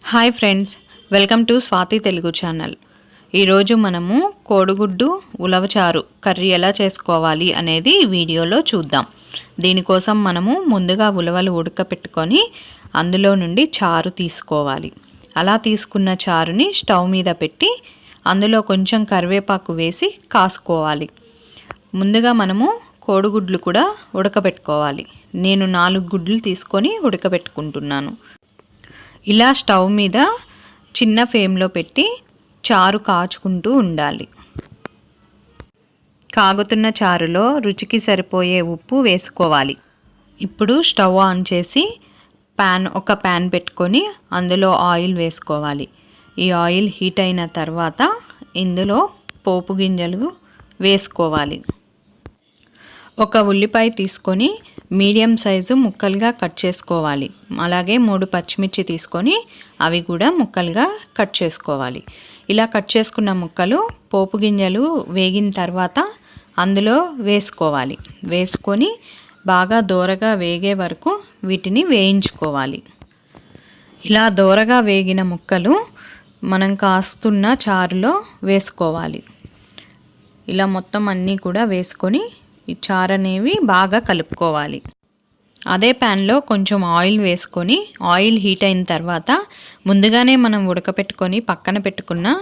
Hi friends, welcome to Swathi Telugu channel. ఈరోజు మనము కోడిగుడ్డు ఉలవచారు కర్రీ ఎలా చేసుకోవాలి అనేది వీడియోలో చూద్దాం. దీనికోసం మనము ముందుగా ఉలవలు ఉడకపెట్టుకొని అందులో నుండి చారు తీసుకోవాలి. అలా తీసుకున్న చారుని స్టవ్ మీద పెట్టి అందులో కొంచెం కరివేపాకు వేసి కాసుకోవాలి. ముందుగా మనము కోడిగుడ్లు కూడా ఉడకబెట్టుకోవాలి. నేను 4 గుడ్లు తీసుకొని ఉడకబెట్టుకుంటున్నాను. ఇలా స్టవ్ మీద చిన్న ఫ్లేమ్లో పెట్టి చారు కాచుకుంటూ ఉండాలి. కాగుతున్న చారులో రుచికి సరిపోయే ఉప్పు వేసుకోవాలి. ఇప్పుడు స్టవ్ ఆన్ చేసి ఒక ప్యాన్ పెట్టుకొని అందులో ఆయిల్ వేసుకోవాలి. ఈ ఆయిల్ హీట్ అయిన తర్వాత ఇందులో పోపు గింజలు వేసుకోవాలి. ఒక ఉల్లిపాయ తీసుకొని మీడియం సైజు ముక్కలుగా కట్ చేసుకోవాలి. అలాగే 3 పచ్చిమిర్చి తీసుకొని అవి కూడా ముక్కలుగా కట్ చేసుకోవాలి. ఇలా కట్ చేసుకున్న ముక్కలు పోపు గింజలు వేగిన తర్వాత అందులో వేసుకోవాలి. వేసుకొని బాగా దోరగా వేగే వరకు వీటిని వేయించుకోవాలి. ఇలా దోరగా వేగిన ముక్కలు మనం కాస్తున్న చారులో వేసుకోవాలి. ఇలా మొత్తం అన్నీ కూడా వేసుకొని ఈ చారు అనేవి బాగా కలుపుకోవాలి. అదే ప్యాన్లో కొంచెం ఆయిల్ వేసుకొని ఆయిల్ హీట్ అయిన తర్వాత ముందుగానే మనం ఉడకపెట్టుకొని పక్కన పెట్టుకున్న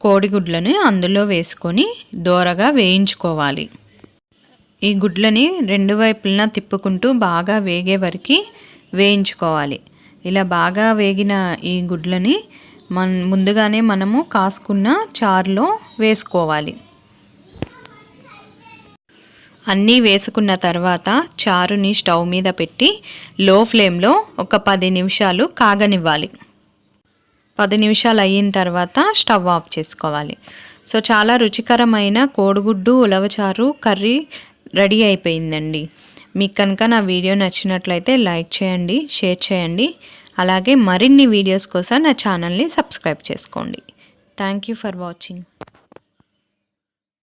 కోడిగుడ్లను అందులో వేసుకొని దోరగా వేయించుకోవాలి. ఈ గుడ్లని 2 వైపులా తిప్పుకుంటూ బాగా వేగే వరకు వేయించుకోవాలి. ఇలా బాగా వేగిన ఈ గుడ్లని ముందుగానే మనము కాసుకున్న చారులో వేసుకోవాలి. అన్నీ వేసుకున్న తర్వాత చారుని స్టవ్ మీద పెట్టి లో ఫ్లేమ్లో ఒక 10 నిమిషాలు కాగనివ్వాలి. 10 నిమిషాలు అయిన తర్వాత స్టవ్ ఆఫ్ చేసుకోవాలి. సో చాలా రుచికరమైన కోడిగుడ్డు ఉలవచారు కర్రీ రెడీ అయిపోయిందండి. మీకు కనుక నా వీడియో నచ్చినట్లయితే లైక్ చేయండి, షేర్ చేయండి. అలాగే మరిన్ని వీడియోస్ కోసం నా ఛానల్ని సబ్స్క్రైబ్ చేసుకోండి. Thank you for watching.